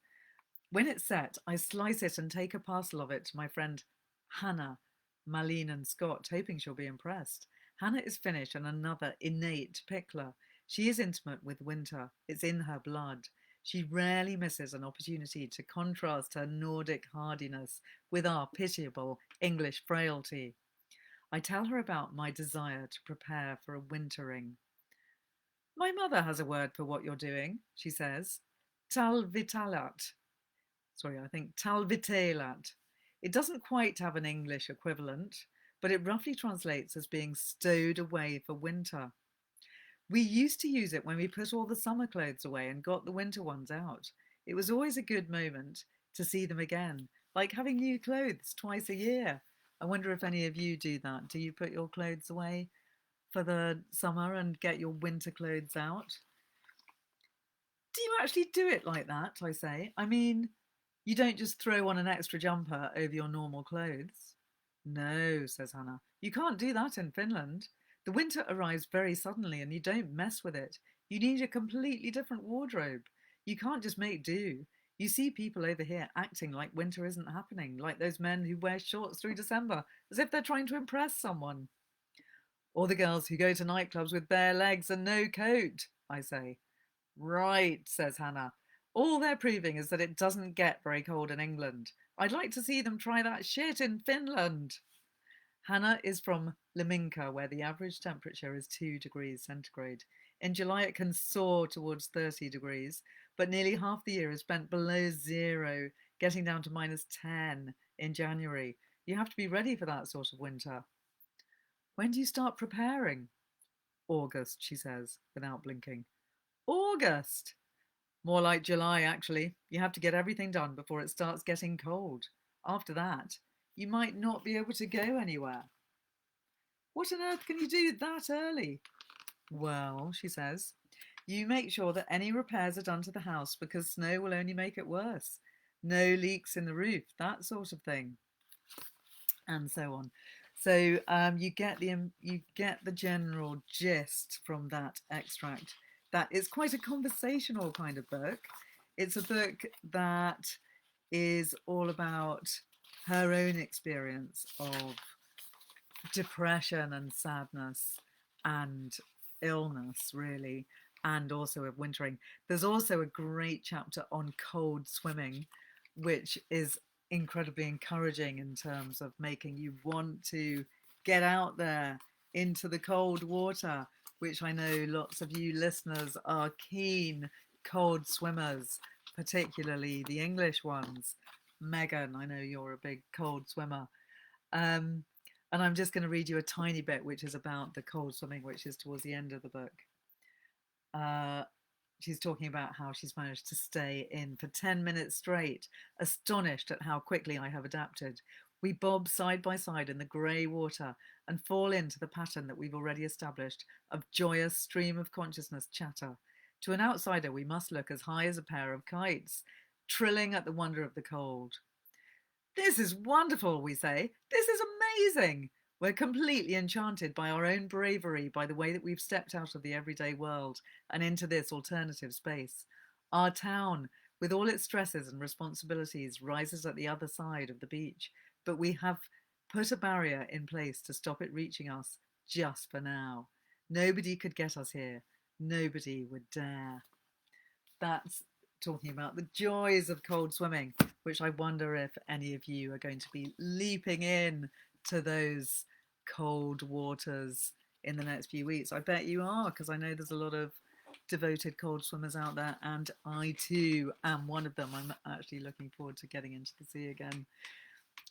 When it's set, I slice it and take a parcel of it to my friend Hannah, Malene and Scott, hoping she'll be impressed. Hannah is Finnish and another innate pickler. She is intimate with winter. It's in her blood. She rarely misses an opportunity to contrast her Nordic hardiness with our pitiable English frailty. I tell her about my desire to prepare for a wintering. My mother has a word for what you're doing, she says. Talvitalat. I think talvitelat. It doesn't quite have an English equivalent, but it roughly translates as being stowed away for winter. We used to use it when we put all the summer clothes away and got the winter ones out. It was always a good moment to see them again, like having new clothes twice a year. I wonder if any of you do that. Do you put your clothes away for the summer and get your winter clothes out? Do you actually do it like that, I say? I mean, you don't just throw on an extra jumper over your normal clothes. No, says Hannah. You can't do that in Finland. The winter arrives very suddenly and you don't mess with it. You need a completely different wardrobe. You can't just make do. You see people over here acting like winter isn't happening, like those men who wear shorts through December, as if they're trying to impress someone. Or the girls who go to nightclubs with bare legs and no coat, I say. Right, says Hannah. All they're proving is that it doesn't get very cold in England. I'd like to see them try that shit in Finland. Hannah is from Liminka, where the average temperature is 2 degrees centigrade. In July, it can soar towards 30 degrees, but nearly half the year is spent below zero, getting down to -10 in January. You have to be ready for that sort of winter. When do you start preparing? August, she says, without blinking. August! More like July, actually. You have to get everything done before it starts getting cold. After that, you might not be able to go anywhere. What on earth can you do that early? Well, she says, you make sure that any repairs are done to the house because snow will only make it worse. No leaks in the roof, that sort of thing. And so on. So you get the general gist from that extract. That it's quite a conversational kind of book. It's a book that is all about her own experience of depression and sadness and illness, really, and also of wintering. There's also a great chapter on cold swimming, which is incredibly encouraging in terms of making you want to get out there into the cold water, which I know lots of you listeners are keen cold swimmers, particularly the English ones. Megan, I know you're a big cold swimmer. And I'm just going to read you a tiny bit, which is about the cold swimming, which is towards the end of the book. She's talking about how she's managed to stay in for 10 minutes straight, astonished at how quickly I have adapted. We bob side by side in the grey water and fall into the pattern that we've already established of joyous stream of consciousness chatter. To an outsider, we must look as high as a pair of kites, trilling at the wonder of the cold. This is wonderful, we say. This is amazing. We're completely enchanted by our own bravery, by the way that we've stepped out of the everyday world and into this alternative space. Our town, with all its stresses and responsibilities, rises at the other side of the beach, but we have put a barrier in place to stop it reaching us just for now. Nobody could get us here. Nobody would dare. That's talking about the joys of cold swimming, which I wonder if any of you are going to be leaping in to those cold waters in the next few weeks. I bet you are, because I know there's a lot of devoted cold swimmers out there, and I too am one of them. I'm actually looking forward to getting into the sea again.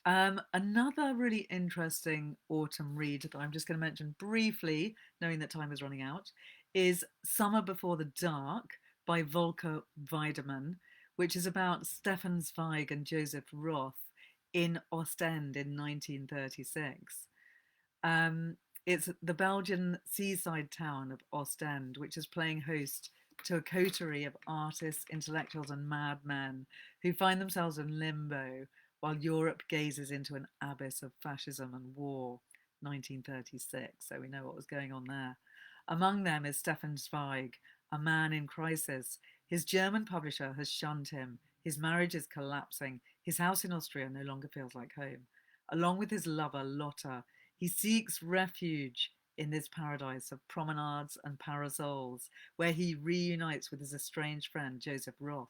Another really interesting autumn read that I'm just going to mention briefly, knowing that time is running out, is Summer Before the Dark by Volker Weidemann, which is about Stefan Zweig and Joseph Roth in Ostend in 1936. Um, it's the Belgian seaside town of Ostend, which is playing host to a coterie of artists, intellectuals, and madmen who find themselves in limbo while Europe gazes into an abyss of fascism and war. 1936, so we know what was going on there. Among them is Stefan Zweig, a man in crisis. His German publisher has shunned him. His marriage is collapsing. His house in Austria no longer feels like home. Along with his lover, Lotta, he seeks refuge in this paradise of promenades and parasols, where he reunites with his estranged friend, Joseph Roth.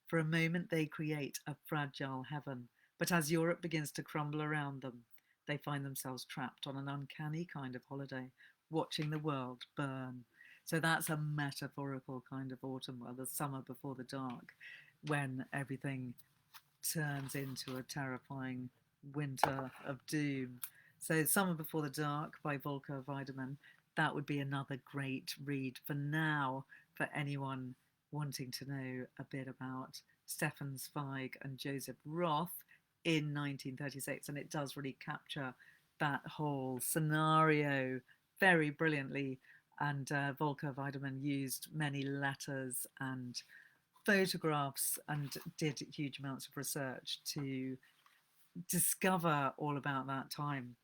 For a moment, they create a fragile heaven, but as Europe begins to crumble around them, they find themselves trapped on an uncanny kind of holiday, watching the world burn. So that's a metaphorical kind of autumn, well, the summer before the dark, when everything turns into a terrifying winter of doom. So Summer Before the Dark by Volker Weidemann, that would be another great read for now for anyone wanting to know a bit about Stefan Zweig and Joseph Roth in 1936. And it does really capture that whole scenario very brilliantly. And Volker Weidemann used many letters and photographs and did huge amounts of research to discover all about that time.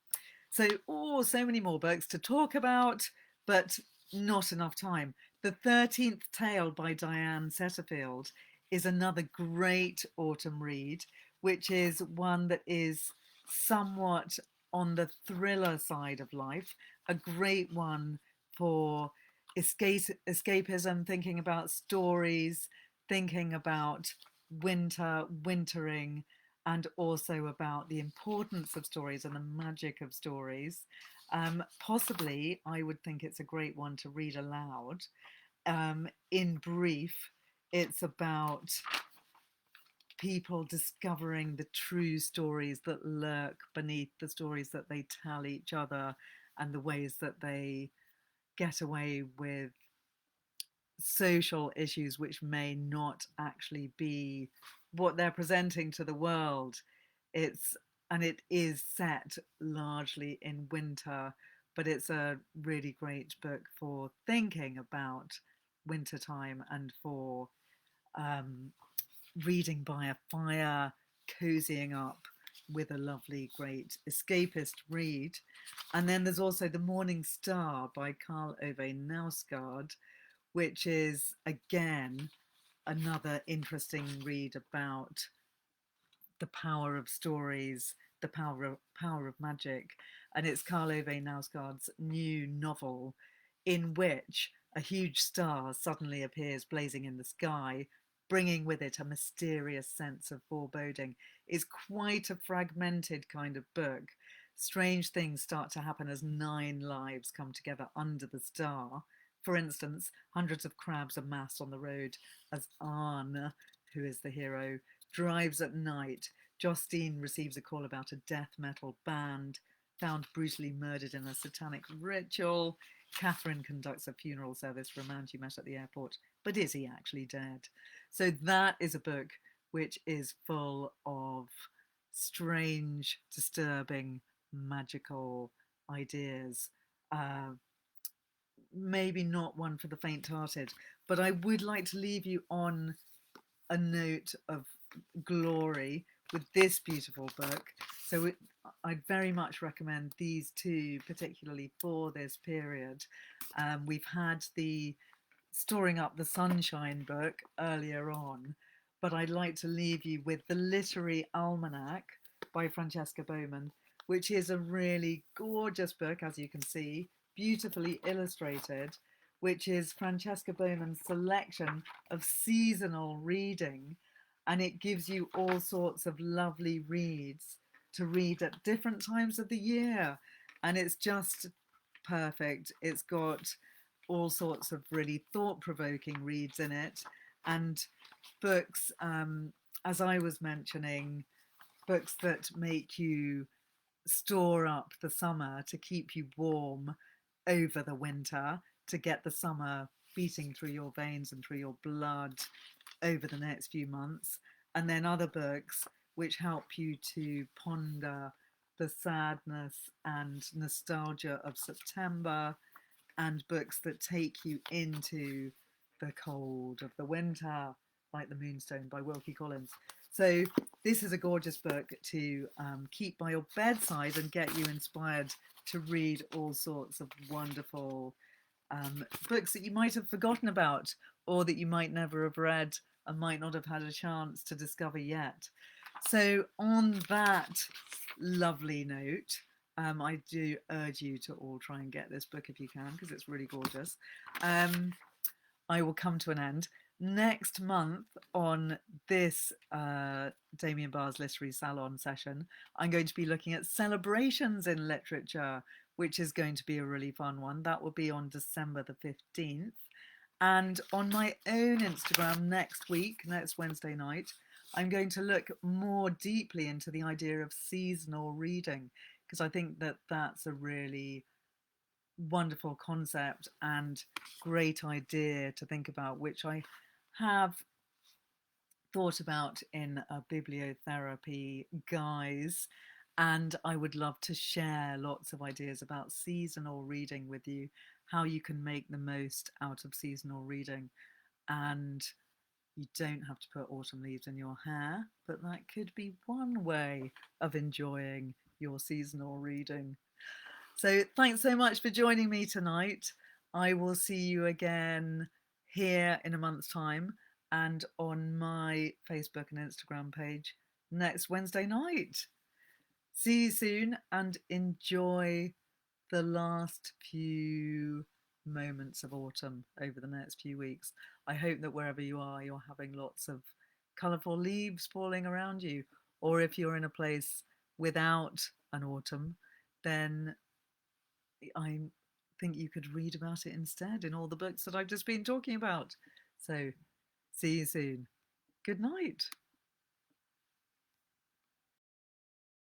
So, so many more books to talk about, but not enough time. The 13th Tale by Diane Setterfield is another great autumn read, which is one that is somewhat on the thriller side of life, a great one for escapism, thinking about stories, thinking about wintering, and also about the importance of stories and the magic of stories. Possibly, I would think it's a great one to read aloud. In brief, it's about people discovering the true stories that lurk beneath the stories that they tell each other and the ways that they get away with social issues which may not actually be what they're presenting to the world. It is set largely in winter, but it's a really great book for thinking about wintertime and for reading by a fire, cozying up with a lovely, great escapist read. And then there's also The Morning Star by Karl Ove Nausgaard, which is, again, another interesting read about the power of stories, the power of magic. And it's Karl Ove Nausgaard's new novel, in which a huge star suddenly appears blazing in the sky, bringing with it a mysterious sense of foreboding. It's quite a fragmented kind of book. Strange things start to happen as 9 lives come together under the star. For instance, hundreds of crabs amass on the road as Arne, who is the hero, drives at night. Justine receives a call about a death metal band found brutally murdered in a satanic ritual. Catherine conducts a funeral service for a man she met at the airport, but is he actually dead? So that is a book which is full of strange, disturbing, magical ideas. Maybe not one for the faint-hearted, but I would like to leave you on a note of glory with this beautiful book. So I'd very much recommend these two, particularly for this period. We've had the Storing Up the Sunshine book earlier on, but I'd like to leave you with the Literary Almanac by Francesca Bowman, which is a really gorgeous book, as you can see, beautifully illustrated, which is Francesca Bowman's selection of seasonal reading. And it gives you all sorts of lovely reads to read at different times of the year. And it's just perfect. It's got all sorts of really thought-provoking reads in it, and books, as I was mentioning, books that make you store up the summer to keep you warm over the winter, to get the summer beating through your veins and through your blood over the next few months. And then other books which help you to ponder the sadness and nostalgia of September, and books that take you into the cold of the winter, like The Moonstone by Wilkie Collins. So this is a gorgeous book to keep by your bedside and get you inspired to read all sorts of wonderful books that you might have forgotten about, or that you might never have read and might not have had a chance to discover yet. So on that lovely note, I do urge you to all try and get this book if you can, because it's really gorgeous. I will come to an end. Next month on this Damien Barr's Literary Salon session, I'm going to be looking at celebrations in literature, which is going to be a really fun one. That will be on December the 15th. And on my own Instagram next week, next Wednesday night, I'm going to look more deeply into the idea of seasonal reading, because I think that that's a really wonderful concept and great idea to think about, which I have thought about in a bibliotherapy guise. And I would love to share lots of ideas about seasonal reading with you, how you can make the most out of seasonal reading. And you don't have to put autumn leaves in your hair, but that could be one way of enjoying your seasonal reading. So thanks so much for joining me tonight. I will see you again here in a month's time and on my Facebook and Instagram page next Wednesday night. See you soon and enjoy the last few moments of autumn over the next few weeks. I hope that wherever you are, you're having lots of colourful leaves falling around you. Or if you're in a place without an autumn, then I think you could read about it instead in all the books that I've just been talking about. So see you soon. Good night.